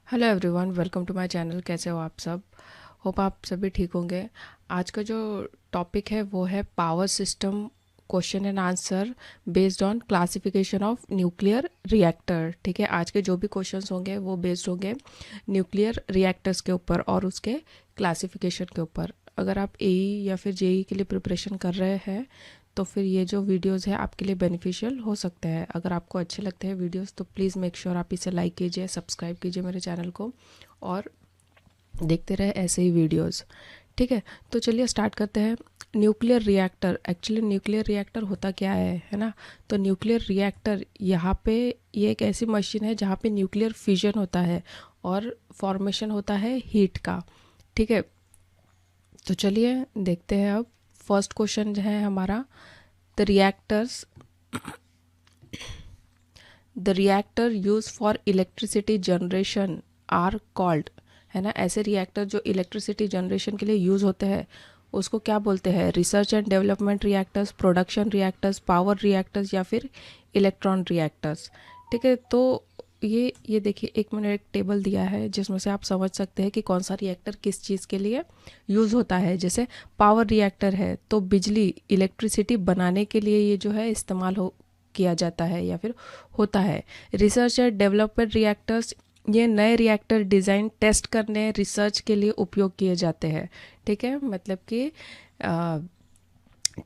Hello everyone, welcome to my channel. कैसे हो आप सब? होप आप सभी ठीक होंगे। आज का जो टॉपिक है वो है power system question and answer based on classification of nuclear reactor. ठीक है, आज के जो भी क्वेश्चंस होंगे वो बेस्ड होंगे न्यूक्लियर रिएक्टर्स के ऊपर और उसके क्लासिफिकेशन के ऊपर। अगर आप एई या फिर जेई के लिए प्रिपरेशन कर रहे हैं तो फिर ये जो वीडियोस है आपके लिए बेनिफिशियल हो सकते हैं। अगर आपको अच्छे लगते हैं वीडियोस तो प्लीज़ मेक श्योर आप इसे लाइक कीजिए, सब्सक्राइब कीजिए मेरे चैनल को और देखते रहे ऐसे ही वीडियोस। ठीक है, तो चलिए स्टार्ट करते हैं। Nuclear reactor, actually nuclear reactor होता क्या है ना? तो न्यूक्लियर रिएक्टर यहाँ पे ये एक ऐसी मशीन है जहाँ पे न्यूक्लियर फ्यूजन होता है और फॉर्मेशन होता है हीट का। ठीक है, तो चलिए देखते हैं अब। फर्स्ट क्वेश्चन जो है हमारा, the reactors the reactor use for electricity generation are called, है ना? ऐसे रिएक्टर जो इलेक्ट्रिसिटी जनरेशन के लिए यूज़ होते हैं उसको क्या बोलते हैं? Research and development reactors, production reactors, power reactors या फिर इलेक्ट्रॉन रिएक्टर्स। ठीक है, तो ये देखिए, एक मैंने एक टेबल दिया है जिसमें से आप समझ सकते हैं कि कौन सा रिएक्टर किस चीज़ के लिए यूज़ होता है। जैसे पावर रिएक्टर है तो बिजली, इलेक्ट्रिसिटी बनाने के लिए ये जो है इस्तेमाल हो किया जाता है या फिर होता है। रिसर्च एंड डेवलपमेंट रिएक्टर्स, ये नए रिएक्टर डिज़ाइन टेस्ट करने, रिसर्च के लिए उपयोग किए जाते हैं। ठीक है, मतलब कि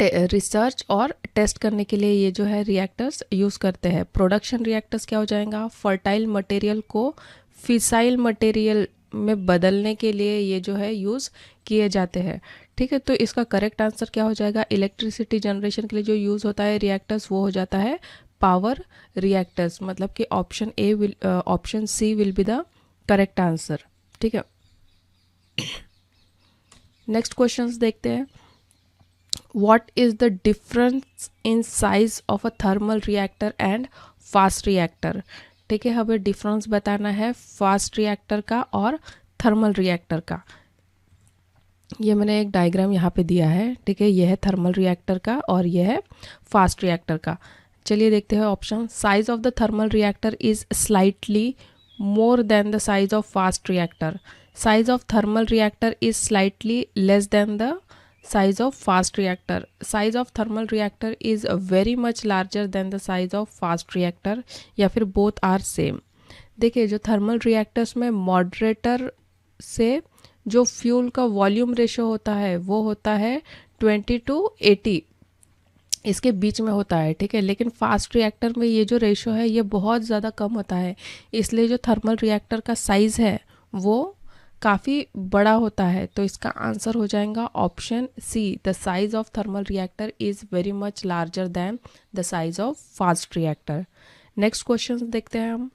रिसर्च और टेस्ट करने के लिए ये जो है रिएक्टर्स यूज़ करते हैं। प्रोडक्शन रिएक्टर्स क्या हो जाएगा? फर्टाइल मटेरियल को फिसाइल मटेरियल में बदलने के लिए ये जो है यूज़ किए जाते हैं। ठीक है, तो इसका करेक्ट आंसर क्या हो जाएगा? इलेक्ट्रिसिटी जनरेशन के लिए जो यूज़ होता है रिएक्टर्स वो हो जाता है पावर रिएक्टर्स, मतलब कि option C will be the correct answer. ठीक है, नेक्स्ट क्वेश्चंस देखते हैं। What is the difference in size of a thermal reactor and fast reactor? ठीक है, हमें डिफरेंस बताना है फास्ट रिएक्टर का और थर्मल रिएक्टर का। ये मैंने एक डायग्राम यहाँ पे दिया है। ठीक है, यह है थर्मल रिएक्टर का और यह है फास्ट रिएक्टर का। चलिए देखते हैं option. Size of the thermal reactor is slightly more than the size of fast reactor. Size of thermal reactor is slightly less than the size of fast reactor. Size of thermal reactor is very much larger than the size of fast reactor या फिर both are same. देखिए, जो thermal reactors में moderator से जो fuel का volume ratio होता है वो होता है 20:80, इसके बीच में होता है। ठीक है, लेकिन फास्ट रिएक्टर में ये जो रेशो है ये बहुत ज़्यादा कम होता है, इसलिए जो थर्मल रिएक्टर का साइज़ है वो काफ़ी बड़ा होता है। तो इसका आंसर हो जाएगा option C, the size of thermal reactor is very much larger than the size of fast reactor. Next question देखते हैं हम।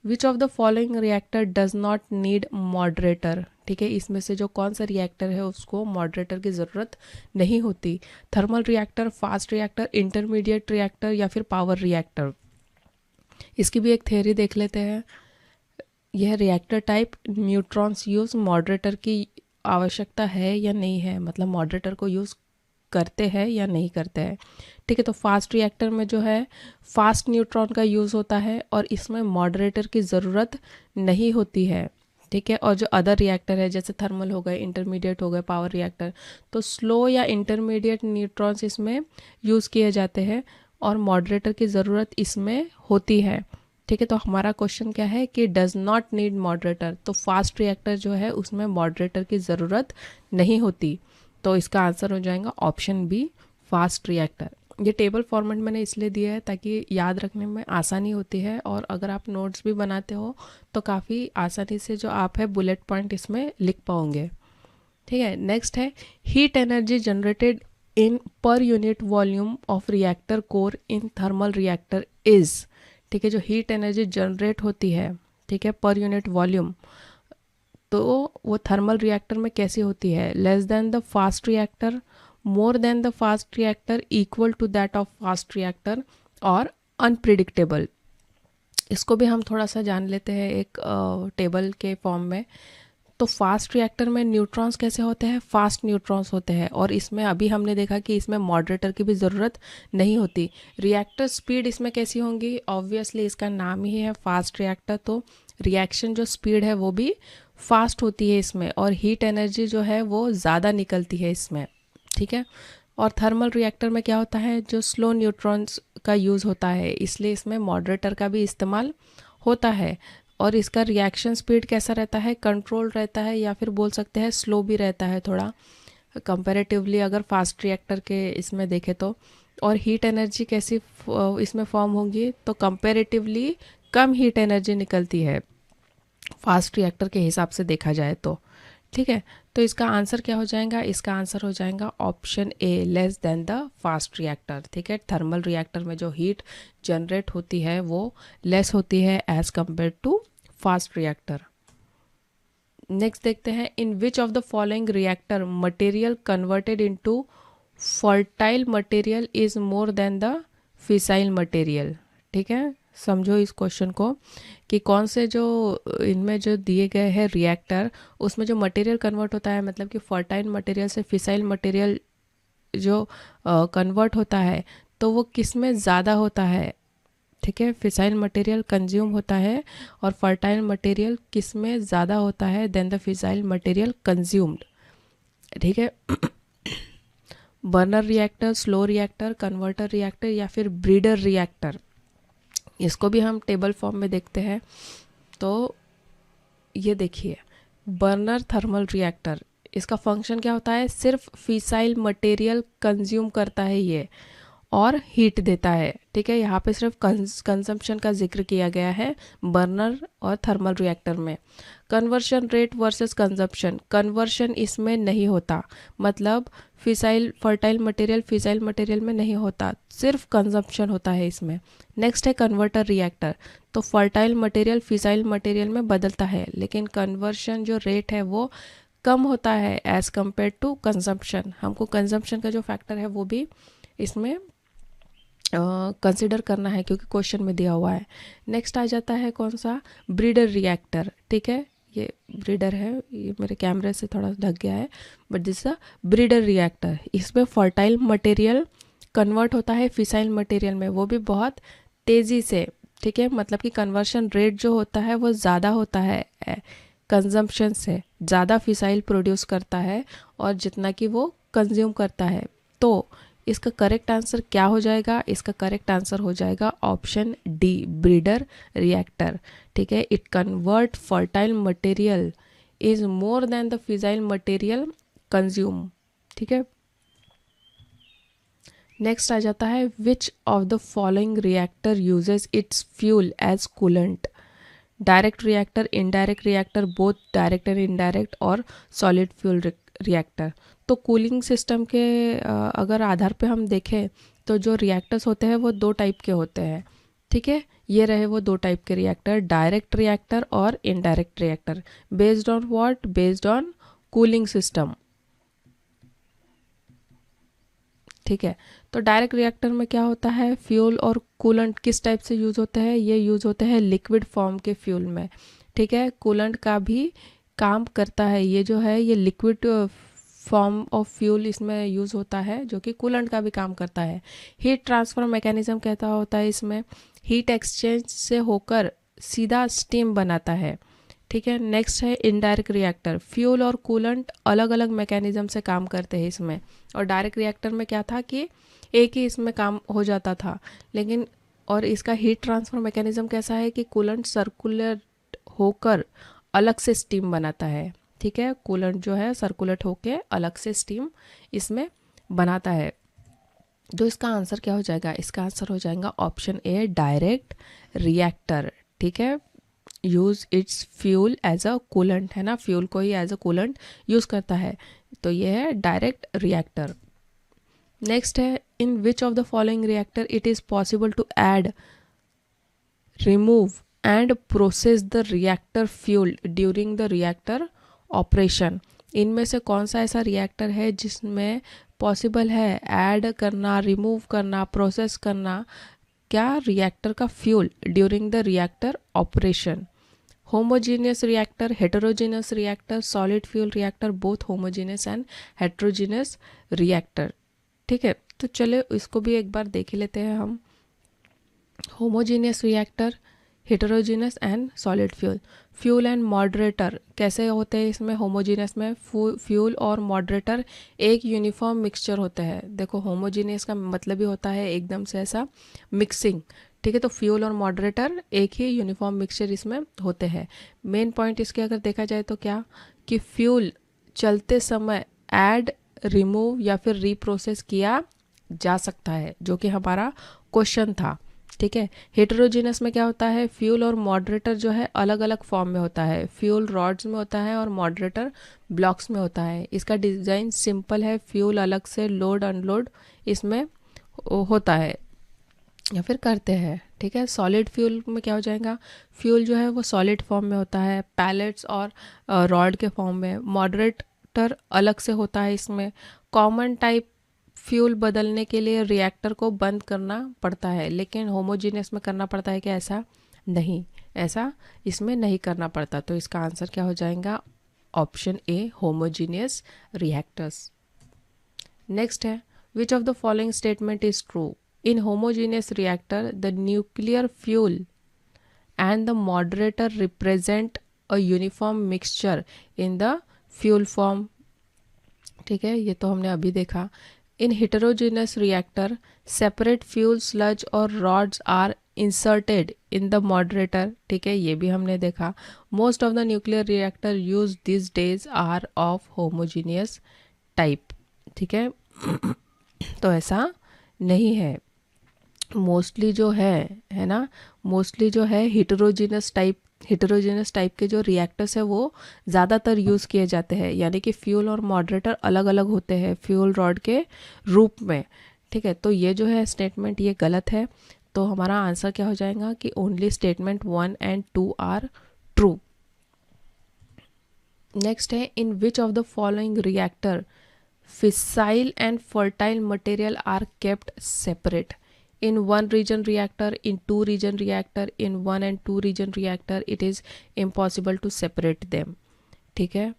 Which of the following reactor does not need moderator? ठीक है, इसमें से जो कौन सा रिएक्टर है उसको मॉडरेटर की ज़रूरत नहीं होती? Thermal reactor, fast reactor, intermediate reactor या फिर पावर रिएक्टर। इसकी भी एक थ्योरी देख लेते हैं। यह reactor type neutrons use moderator की आवश्यकता है या नहीं है, मतलब मॉडरेटर को यूज़ करते हैं या नहीं करते हैं। ठीक है, तो फास्ट रिएक्टर में जो है फास्ट न्यूट्रॉन का यूज़ होता है और इसमें मॉडरेटर की ज़रूरत नहीं होती है। ठीक है, और जो अदर रिएक्टर है जैसे थर्मल हो गए, इंटरमीडिएट हो गए, पावर रिएक्टर, तो स्लो या इंटरमीडिएट न्यूट्रॉन्स इसमें यूज़ किए जाते हैं और मॉडरेटर की ज़रूरत इसमें होती है। ठीक है, तो हमारा क्वेश्चन क्या है कि डज नॉट नीड मॉडरेटर, तो फास्ट रिएक्टर जो है उसमें मॉडरेटर की ज़रूरत नहीं होती। तो इसका आंसर हो जाएगा ऑप्शन बी, फास्ट रिएक्टर। ये टेबल फॉर्मेट मैंने इसलिए दिया है ताकि याद रखने में आसानी होती है और अगर आप नोट्स भी बनाते हो तो काफ़ी आसानी से जो आप है बुलेट पॉइंट इसमें लिख पाओगे। ठीक है, नेक्स्ट है heat energy generated in per unit volume of reactor core in thermal reactor is. ठीक है, जो हीट एनर्जी जनरेट होती है, ठीक है, पर यूनिट वॉल्यूम, तो वो थर्मल रिएक्टर में कैसी होती है? Less than the fast reactor, more than the fast reactor, equal to that of fast reactor और अनप्रिडिक्टेबल। इसको भी हम थोड़ा सा जान लेते हैं एक टेबल के फॉर्म में। तो फास्ट रिएक्टर में न्यूट्रॉन्स कैसे होते हैं? फास्ट न्यूट्रॉन्स होते हैं और इसमें अभी हमने देखा कि इसमें मॉडरेटर की भी ज़रूरत नहीं होती। रिएक्टर स्पीड इसमें कैसी होंगी? ऑब्वियसली इसका नाम ही है फास्ट रिएक्टर, तो रिएक्शन जो स्पीड है वो भी फास्ट होती है इसमें, और हीट एनर्जी जो है वो ज़्यादा निकलती है इसमें, ठीक है। और थर्मल रिएक्टर में क्या होता है, जो स्लो न्यूट्रॉन्स का यूज़ होता है, इसलिए इसमें मॉडरेटर का भी इस्तेमाल होता है। और इसका रिएक्शन स्पीड कैसा रहता है, कंट्रोल रहता है, या फिर बोल सकते हैं स्लो भी रहता है थोड़ा कंपैरेटिवली अगर फास्ट रिएक्टर के इसमें देखें तो। और हीट एनर्जी कैसी इसमें फॉर्म होगी, तो कंपैरेटिवली कम हीट एनर्जी निकलती है फास्ट रिएक्टर के हिसाब से देखा जाए तो, ठीक है। तो इसका आंसर क्या हो जाएगा, इसका आंसर हो जाएगा option A, less than the fast reactor, ठीक है। थर्मल रिएक्टर में जो हीट जनरेट होती है वो लेस होती है as compare to fast reactor. Next देखते हैं, in which of the following reactor material converted into fertile material is more than the fissile material, ठीक है। समझो इस क्वेश्चन को कि कौन से जो इनमें जो दिए गए हैं रिएक्टर, उसमें जो मटेरियल कन्वर्ट होता है, मतलब कि फर्टाइल मटेरियल से फिसाइल मटेरियल जो कन्वर्ट होता है, तो वो किस में ज़्यादा होता है, ठीक है। फिसाइल मटेरियल कंज्यूम होता है और फर्टाइल मटेरियल किस में ज़्यादा होता है than the fissile material consumed, ठीक है। Burner reactor, slow reactor, converter reactor या फिर ब्रीडर रिएक्टर, इसको भी हम टेबल फॉर्म में देखते हैं। तो ये देखिए, बर्नर थर्मल रिएक्टर, इसका फंक्शन क्या होता है, सिर्फ फिसाइल मटेरियल कंज्यूम करता है ये और हीट देता है, ठीक है। यहाँ पे सिर्फ कंजम्पशन का जिक्र किया गया है बर्नर और थर्मल रिएक्टर में। Conversion rate versus consumption, conversion इसमें नहीं होता, मतलब fissile fertile material fissile material में नहीं होता, सिर्फ कंजम्पशन होता है इसमें। नेक्स्ट है कन्वर्टर रिएक्टर, तो फर्टाइल मटेरियल फिसाइल मटेरियल में बदलता है, लेकिन कन्वर्शन जो रेट है वो कम होता है एज कम्पेयर टू कंजम्पशन। हमको कंजम्पशन का जो फैक्टर है वो भी इसमें कंसिडर करना है क्योंकि क्वेश्चन में दिया हुआ है। नेक्स्ट आ जाता है कौन सा, ब्रीडर रिएक्टर, ठीक है। ये ब्रीडर है, ये मेरे कैमरे से थोड़ा ढक गया है, but this a breeder reactor. इसमें फर्टाइल मटेरियल कन्वर्ट होता है फिसाइल मटेरियल में, वो भी बहुत तेज़ी से, ठीक है। मतलब कि कन्वर्शन रेट जो होता है वो ज़्यादा होता है कंजम्पशन से, ज़्यादा फिसाइल प्रोड्यूस करता है और जितना कि वो कंज्यूम करता है। तो इसका करेक्ट आंसर क्या हो जाएगा, इसका करेक्ट आंसर हो जाएगा ऑप्शन डी, ब्रीडर रिएक्टर, ठीक है। It convert fertile material is more than the fissile material consume, ठीक है। नेक्स्ट आ जाता है, which of the following reactor uses its fuel as coolant, direct reactor, indirect reactor, both direct and indirect, और solid fuel reactor. तो cooling system के अगर आधार पे हम देखें तो जो रिएक्टर्स होते हैं वो दो टाइप के होते हैं, ठीक है। ये रहे वो दो टाइप के रिएक्टर, डायरेक्ट रिएक्टर और indirect reactor. Based on what, based on cooling system, ठीक है। तो डायरेक्ट रिएक्टर में क्या होता है, फ्यूल और कूलेंट किस टाइप से यूज़ होते हैं, ये यूज़ होते हैं लिक्विड फॉर्म के फ्यूल में, ठीक है। कूलेंट का भी काम करता है, ये जो है ये लिक्विड फॉर्म ऑफ फ्यूल इसमें यूज़ होता है जो कि कूलेंट का भी काम करता है। हीट ट्रांसफर मैकेनिज्म कहता होता है इसमें, हीट एक्सचेंज से होकर सीधा स्टीम बनाता है, ठीक है। नेक्स्ट है इनडायरेक्ट रिएक्टर, फ्यूल और कूलेंट अलग अलग मैकेनिज्म से काम करते हैं इसमें। और डायरेक्ट रिएक्टर में क्या था कि एक ही इसमें काम हो जाता था, लेकिन और इसका हीट ट्रांसफर मैकेनिज्म कैसा है कि कूलेंट सर्कुलेट होकर अलग से स्टीम बनाता है, ठीक है। कूलेंट जो है सर्कुलेट होके अलग से स्टीम इसमें बनाता है। तो इसका आंसर क्या हो जाएगा, इसका आंसर हो जाएगा ऑप्शन ए, डायरेक्ट रिएक्टर, ठीक है। Use its fuel as a coolant, है ना, फ्यूल को ही एज अ कूलेंट यूज करता है, तो ये है डायरेक्ट रिएक्टर। नेक्स्ट है, in which of the following reactor it is possible to add, remove and process the reactor fuel during the reactor operation. इनमें से कौन सा ऐसा रिएक्टर है जिसमें पॉसिबल है ऐड करना, रिमूव करना, प्रोसेस करना क्या, रिएक्टर का fuel during the reactor operation. Homogeneous reactor, heterogeneous reactor, solid fuel reactor, both homogeneous and heterogeneous reactor, ठीक है। तो चले इसको भी एक बार देख लेते हैं हम। Homogeneous reactor, heterogeneous and solid fuel. Fuel and moderator कैसे होते हैं इसमें, होमोजीनियस में फ्यूल और मॉडरेटर एक यूनिफॉर्म मिक्सचर होते हैं। देखो होमोजीनियस का मतलब ही होता है एकदम से ऐसा मिक्सिंग, ठीक है। तो फ्यूल और मॉडरेटर एक ही यूनिफॉर्म मिक्सचर इसमें होते हैं। मेन पॉइंट इसके अगर देखा जाए तो क्या, कि फ्यूल चलते समय ऐड, रिमूव या फिर रीप्रोसेस किया जा सकता है, जो कि हमारा क्वेश्चन था, ठीक है। हेटेरोजीनस में क्या होता है, फ्यूल और मॉडरेटर जो है अलग अलग फॉर्म में होता है। फ्यूल रॉड्स में होता है और मॉडरेटर ब्लॉक्स में होता है। इसका डिज़ाइन सिंपल है, फ्यूल अलग से लोड अनलोड इसमें होता है या फिर करते हैं, ठीक है। सॉलिड फ्यूल में क्या हो जाएगा, फ्यूल जो है वो सॉलिड फॉर्म में होता है, पैलेट्स और रॉड के फॉर्म में। मॉडरेटर अलग से होता है इसमें। कॉमन टाइप फ्यूल बदलने के लिए रिएक्टर को बंद करना पड़ता है, लेकिन होमोजीनियस में करना पड़ता है क्या, ऐसा नहीं, ऐसा इसमें नहीं करना पड़ता। तो इसका आंसर क्या हो जाएगा, option A, homogeneous reactors. Next है, which of the following statement is true. In homogeneous reactor the nuclear fuel and the moderator represent a uniform mixture in the fuel form, ठीक है, ये तो हमने अभी देखा। इन heterogeneous reactor separate fuel sludge और rods are inserted in the moderator, ठीक है, ये भी हमने देखा। most of the nuclear reactor used these days are of homogeneous type, ठीक है। तो ऐसा नहीं है, मोस्टली जो है ना, मोस्टली जो है हेटेरोजीनस टाइप के जो रिएक्टर्स है वो ज़्यादातर यूज़ किए जाते हैं, यानी कि फ्यूल और मॉडरेटर अलग अलग होते हैं फ्यूल रॉड के रूप में, ठीक है। तो ये जो है स्टेटमेंट ये गलत है। तो हमारा आंसर क्या हो जाएगा कि only statement 1 and 2 are true. Next है, in which of the following reactor fissile and fertile material are kept separate. In one region reactor, in two region reactor, in one and two region reactor, it is impossible to separate them, ठीक है।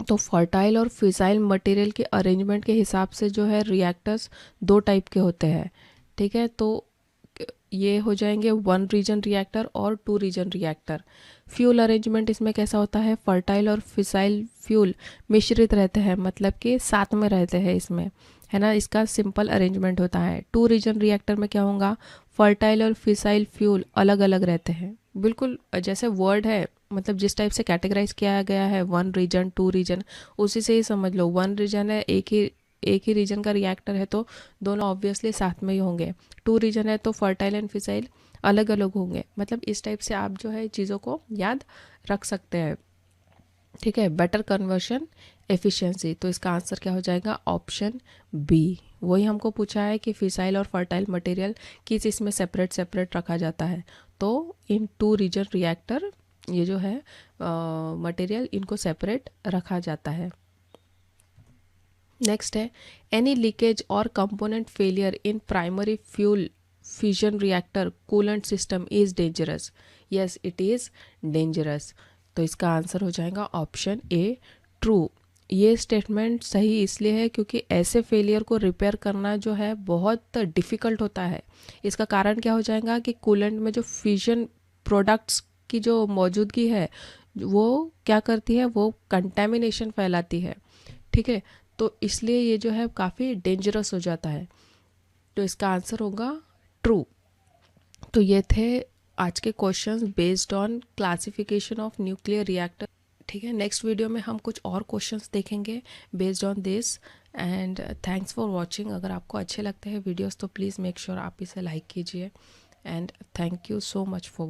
तो fertile और fissile material के arrangement के हिसाब से जो है रिएक्टर्स दो टाइप के होते हैं, ठीक है। तो ये हो जाएंगे वन रीजन रिएक्टर और two region reactor. Fuel arrangement इसमें कैसा होता है, फर्टाइल और फिसाइल फ्यूल मिश्रित रहते हैं, मतलब कि साथ में रहते हैं इसमें, है ना। इसका सिंपल अरेंजमेंट होता है। टू रीजन रिएक्टर में क्या होगा, फर्टाइल और फिसाइल फ्यूल अलग अलग रहते हैं, बिल्कुल जैसे वर्ड है, मतलब जिस टाइप से कैटेगराइज किया गया है, वन रीजन टू रीजन, उसी से ही समझ लो। वन रीजन है, एक ही रीजन का रिएक्टर है, तो दोनों ऑब्वियसली साथ में ही होंगे। टू रीजन है तो फर्टाइल एंड फिसाइल अलग अलग होंगे, मतलब इस टाइप से आप जो है चीज़ों को याद रख सकते हैं, ठीक है। बेटर कन्वर्शन एफिशिएंसी, तो इसका आंसर क्या हो जाएगा, ऑप्शन बी। वही हमको पूछा है कि फिसाइल और फर्टाइल मटेरियल किस इसमें सेपरेट रखा जाता है, तो इन टू रीजन रिएक्टर ये जो है मटेरियल इनको सेपरेट रखा जाता है। नेक्स्ट है, एनी लीकेज और component failure in primary fuel fusion reactor coolant system is dangerous. Yes, it is dangerous. तो इसका आंसर हो जाएगा ऑप्शन ए, ट्रू। ये स्टेटमेंट सही इसलिए है क्योंकि ऐसे फेलियर को रिपेयर करना जो है बहुत डिफ़िकल्ट होता है। इसका कारण क्या हो जाएगा कि कूलेंट में जो फ्यूजन प्रोडक्ट्स की जो मौजूदगी है वो क्या करती है, वो कंटेमिनेशन फैलाती है, ठीक है। तो इसलिए ये जो है काफ़ी डेंजरस हो जाता है। तो इसका आंसर होगा ट्रू। तो ये थे आज के questions based on classification of nuclear reactor, ठीक है। नेक्स्ट वीडियो में हम कुछ और क्वेश्चंस देखेंगे based on this. And thanks for watching. अगर आपको अच्छे लगते हैं वीडियोस तो प्लीज़ मेक श्योर आप इसे लाइक कीजिए। And thank you so much for